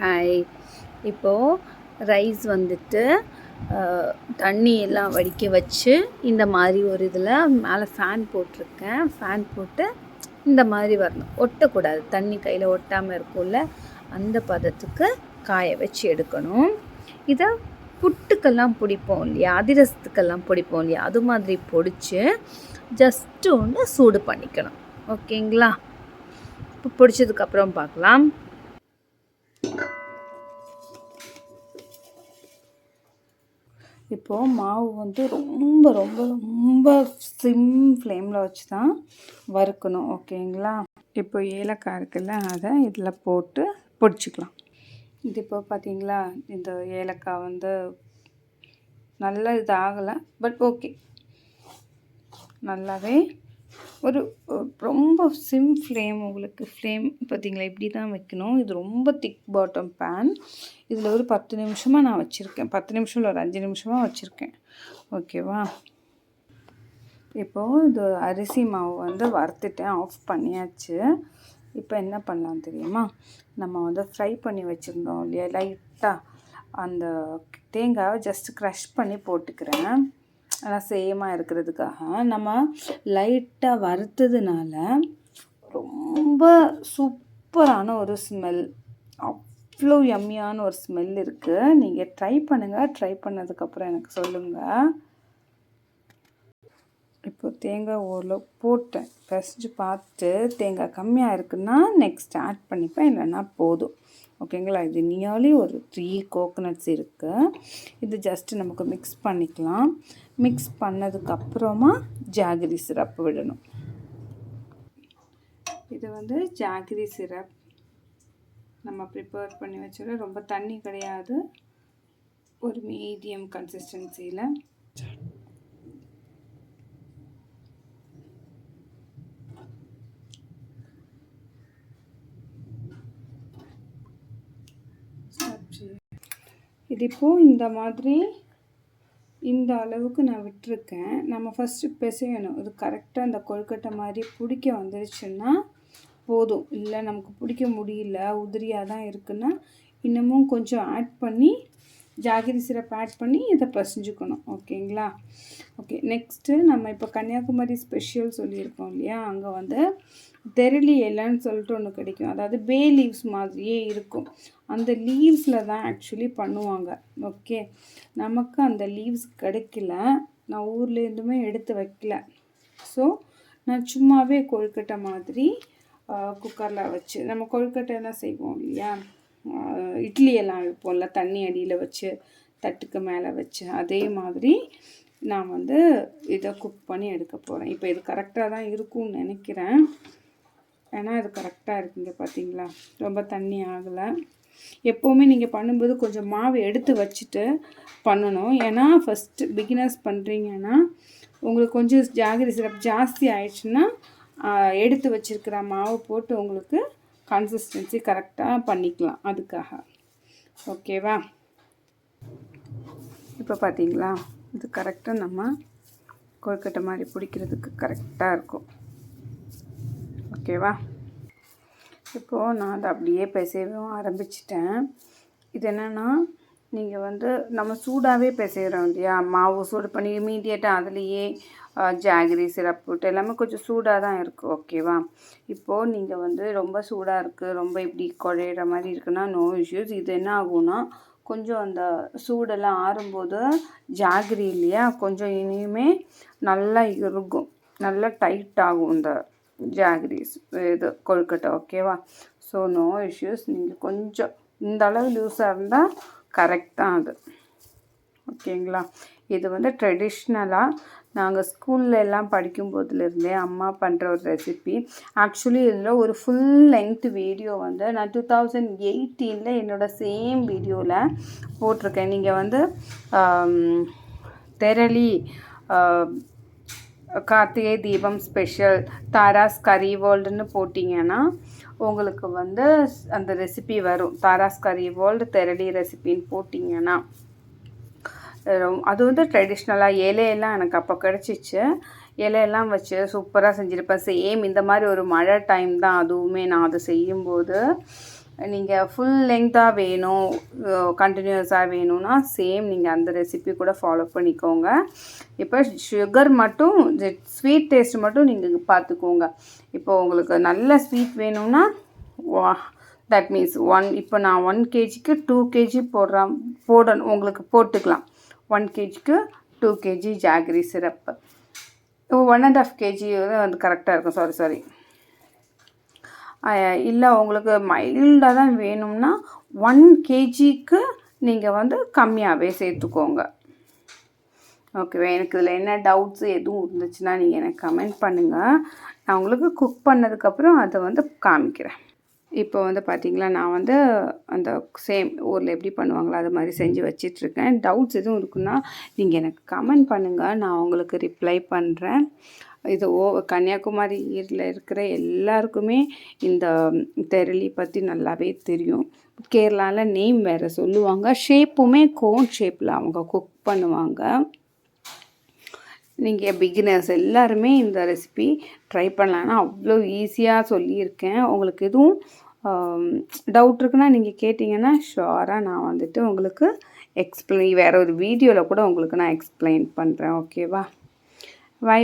Hi. இப்போது rice வந்துட்டு தண்ணி எல்லாம் வடிக்க வச்சு இந்த மாதிரி ஒரு இதில் மேலே ஃபேன் போட்டிருக்கேன். ஃபேன் போட்டு இந்த மாதிரி வரணும், ஒட்டக்கூடாது. தண்ணி கையில் ஒட்டாமல் இருக்கும்ல, அந்த பதத்துக்கு காய வச்சு எடுக்கணும். இதை புட்டுக்கெல்லாம் பிடிப்போம் இல்லையா, அதிரசத்துக்கெல்லாம் பிடிப்போம் இல்லையா, அது மாதிரி பொடிச்சு ஜஸ்ட்டு ஒன்று சூடு பண்ணிக்கணும். ஓகேங்களா? இப்போ பிடிச்சதுக்கப்புறம் பார்க்கலாம். இப்போது மாவு வந்து ரொம்ப ரொம்ப ரொம்ப சிம் ஃப்ளேமில் வச்சு தான் வறுக்கணும். ஓகேங்களா? இப்போ ஏலக்காய் இருக்குல்ல, அதை இதில் போட்டு பொடிச்சிக்கலாம். இது இப்போ பார்த்தீங்களா, இந்த ஏலக்காய் வந்து நல்லா இது ஆகலை, பட் ஓகே, நல்லாவே ஒரு ரொம்ப சிம் ஃப்ளேம். உங்களுக்கு ஃப்ளேம் பார்த்தீங்களா, இப்படி தான் வைக்கணும். இது ரொம்ப திக் பாட்டம் பேன். இதில் ஒரு 10 நிமிஷமாக நான் வச்சுருக்கேன். 10 நிமிஷம் இல்லை, ஒரு 5 நிமிஷமாக வச்சுருக்கேன். ஓகேவா? இப்போது இது அரிசி மாவு வந்து வறுத்துட்டேன், ஆஃப் பண்ணியாச்சு. இப்போ என்ன பண்ணலாம் தெரியுமா, நம்ம வந்து ஃப்ரை பண்ணி வச்சுருந்தோம் இல்லையா, லைட்டாக அந்த தேங்காவை ஜஸ்ட் க்ரஷ் பண்ணி போட்டுக்கிறேன். ஆனால் சேமாக இருக்கிறதுக்காக. நம்ம லைட்டாக வறுத்ததுனால ரொம்ப சூப்பரான ஒரு ஸ்மெல், அவ்வளோ யம்மியான ஒரு ஸ்மெல் இருக்குது. நீங்கள் ட்ரை பண்ணுங்கள். ட்ரை பண்ணதுக்கப்புறம் எனக்கு சொல்லுங்கள். இப்போ தேங்காய் ஓரளவு போட்டேன், பிசைஞ்சு பார்த்து தேங்காய் கம்மியாக இருக்குன்னா நெக்ஸ்ட் ஆட் பண்ணிப்பேன், இல்லைன்னா போதும். ஓகேங்களா? இது நியர்லி ஒரு 3 கோகோனட்ஸ் இருக்குது. இது ஜஸ்ட்டு நமக்கு மிக்ஸ் பண்ணிக்கலாம். மிக்ஸ் பண்ணதுக்கப்புறமா ஜாகரி சிரப் விடணும். இது வந்து ஜாகரி சிரப் நம்ம ப்ரிப்பேர் பண்ணி வச்சுட, ரொம்ப தண்ணி கிடையாது, ஒரு மீடியம் கன்சிஸ்டன்சியில். இது இப்போது இந்த மாதிரி இந்த அளவுக்கு நான் விட்டுருக்கேன். நம்ம ஃபஸ்ட்டு பிசையணும். இது கரெக்டாக அந்த கொழுக்கட்டை மாதிரி பிடிக்க வந்துடுச்சுன்னா போதும். இல்லை நமக்கு பிடிக்க முடியல, உதிரியாக தான் இருக்குன்னா இன்னமும் கொஞ்சம் ஆட் பண்ணி, ஜாகரி சிரப் ஆட் பண்ணி இதை பிசைஞ்சுக்கணும். ஓகேங்களா? ஓகே, நெக்ஸ்ட்டு நம்ம இப்போ கன்னியாகுமரி ஸ்பெஷல் சொல்லியிருக்கோம் இல்லையா, அங்கே வந்து தெரளி இலைன்னு சொல்லிட்டு ஒன்று கிடைக்கும். அதாவது பே லீவ்ஸ் மாதிரியே இருக்கும். அந்த லீவ்ஸில் தான் ஆக்சுவலி பண்ணுவாங்க. ஓகே, நமக்கு அந்த லீவ்ஸ் கிடைக்கல, நான் ஊர்லேருந்துமே எடுத்து வைக்கல. ஸோ நான் சும்மாவே கொழுக்கட்டை மாதிரி குக்கரில் வச்சு, நம்ம கொழுக்கட்டைலாம் செய்வோம் இல்லையா, இட்லியெல்லாம் வைப்போம்ல, தண்ணி அடியில் வச்சு தட்டுக்கு மேலே வச்சு, அதே மாதிரி நான் வந்து இதை குக் பண்ணி எடுக்க போகிறேன். இப்போ இது கரெக்டாக தான் இருக்கும்னு நினைக்கிறேன். ஏன்னா இது கரெக்டாக இருக்குங்க. பார்த்தீங்களா, ரொம்ப தண்ணி ஆகலை. எப்போவுமே நீங்கள் பண்ணும்போது கொஞ்சம் மாவு எடுத்து வச்சுட்டு பண்ணணும். ஏன்னா ஃபஸ்ட்டு பிகினர்ஸ் பண்ணுறீங்கன்னா உங்களுக்கு கொஞ்சம் ஜாகரி சிரப் ஜாஸ்தி ஆயிடுச்சுன்னா எடுத்து வச்சுருக்கிற மாவு போட்டு உங்களுக்கு கன்சிஸ்டன்சி கரெக்டாக பண்ணிக்கலாம், அதுக்காக. ஓகேவா? இப்போ பார்த்தீங்களா, இது கரெக்டாக நம்ம கொழுக்கட்டை மாதிரி பிடிக்கிறதுக்கு கரெக்டாக இருக்கும். ஓகேவா? இப்போது நான் அதை அப்படியே பிசையவும் ஆரம்பிச்சிட்டேன். இது என்னென்னா, நீங்கள் வந்து நம்ம சூடாகவே பிசைகிறோம் இல்லையா, மாவு சூடு பண்ணி இமீடியட்டாக அதுலேயே ஜாகரி சிரப் போட்டு எல்லாமே கொஞ்சம் சூடாக தான் இருக்குது. ஓகேவா? இப்போது நீங்கள் வந்து ரொம்ப சூடாக இருக்குது, ரொம்ப இப்படி குழையிற மாதிரி இருக்குன்னா நோ இஷ்யூஸ். இது என்ன ஆகும்னா, கொஞ்சம் அந்த சூடெல்லாம் ஆறும்போது ஜாகரி இல்லையா, கொஞ்சம் இனிமே நல்லா இருக்கும், நல்லா டைட் ஆகும் இந்த ஜாகரிஸ் இது கொழுக்கட்டை. ஓகேவா? So no issues. நீங்கள் கொஞ்சம் இந்த அளவு லூஸாக இருந்தால் கரெக்டாக அது. ஓகேங்களா? இது வந்து ட்ரெடிஷ்னலாக நாங்கள் ஸ்கூலில் எல்லாம் படிக்கும்போதுலேருந்தே அம்மா பண்ணுற ஒரு ரெசிபி. ஆக்சுவலி இதில் ஒரு ஃபுல் லென்த் வீடியோ வந்து நான் 2018 என்னோடய சேம் வீடியோவில் போட்டிருக்கேன். நீங்கள் வந்து தெரளி கார்த்திகை தீபம் ஸ்பெஷல் தாராஸ் கறி வேர்ல்டுன்னு போட்டிங்கன்னா உங்களுக்கு வந்து அந்த ரெசிபி வரும். தாராஸ் கறி வேர்ல்டு தெரளி ரெசிபின்னு போட்டிங்கன்னா அது வந்து ட்ரெடிஷ்னலாக இலையெல்லாம் எனக்கு அப்போ கிடச்சிச்சு. இலையெல்லாம் வச்சு சூப்பராக செஞ்சுருப்பேன். சேம் இந்த மாதிரி ஒரு மழை டைம் தான் அதுவுமே நான் அதை செய்யும்போது. நீங்கள் ஃபுல் லெங்க்த்தாக வேணும், கண்டினியூஸாக வேணும்னா சேம் நீங்கள் அந்த ரெசிபி கூட ஃபாலோ பண்ணிக்கோங்க. இப்போ சுகர் மட்டும் ஸ்வீட் டேஸ்ட் மட்டும் நீங்கள் பார்த்துக்கோங்க. இப்போ உங்களுக்கு நல்ல ஸ்வீட் வேணும்னா தட் மீன்ஸ் இப்போ நான் 1 kgக்கு 2 kg போடணும், உங்களுக்கு போட்டுக்கலாம். 1 kgக்கு 2 kg ஜாகரி சிரப்பு, 1.5 kg வந்து கரெக்டாக இருக்கும். சாரி இல்லை உங்களுக்கு மைல்டாக தான் வேணும்னா 1 kgக்கு நீங்கள் வந்து கம்மியாகவே சேர்த்துக்கோங்க. ஓகேவா? எனக்கு இதில் என்ன டவுட்ஸு எதுவும் இருந்துச்சுன்னா நீங்கள் எனக்கு கமெண்ட் பண்ணுங்கள். நான் உங்களுக்கு குக் பண்ணதுக்கப்புறம் அதை வந்து காமிக்கிறேன். இப்போ வந்து பார்த்திங்களா, நான் வந்து அந்த சேம் ஊரில் எப்படி பண்ணுவாங்களோ அது மாதிரி செஞ்சு வச்சிட்ருக்கேன். டவுட்ஸ் எதுவும் இருக்குன்னா நீங்கள் எனக்கு கமெண்ட் பண்ணுங்கள், நான் உங்களுக்கு ரிப்ளை பண்ணுறேன். இது கன்னியாகுமரியில் இருக்கிற எல்லாருக்குமே இந்த தெரளி பற்றி நல்லாவே தெரியும். கேரளாவில் நேம் வேறு சொல்லுவாங்க. ஷேப்புமே கோன் ஷேப்பில் அவங்க குக் பண்ணுவாங்க. நீங்கள் பிகினர்ஸ் எல்லாருமே இந்த ரெசிபி ட்ரை பண்ணலான்னா அவ்வளோ ஈஸியாக சொல்லியிருக்கேன். உங்களுக்கு எதுவும் டவுட் இருக்குன்னா நீங்கள் கேட்டிங்கன்னா ஷுவராக நான் வந்துட்டு உங்களுக்கு வேறு ஒரு வீடியோவில் கூட உங்களுக்கு நான் எக்ஸ்பிளைன் பண்ணுறேன். ஓகேவா? பை.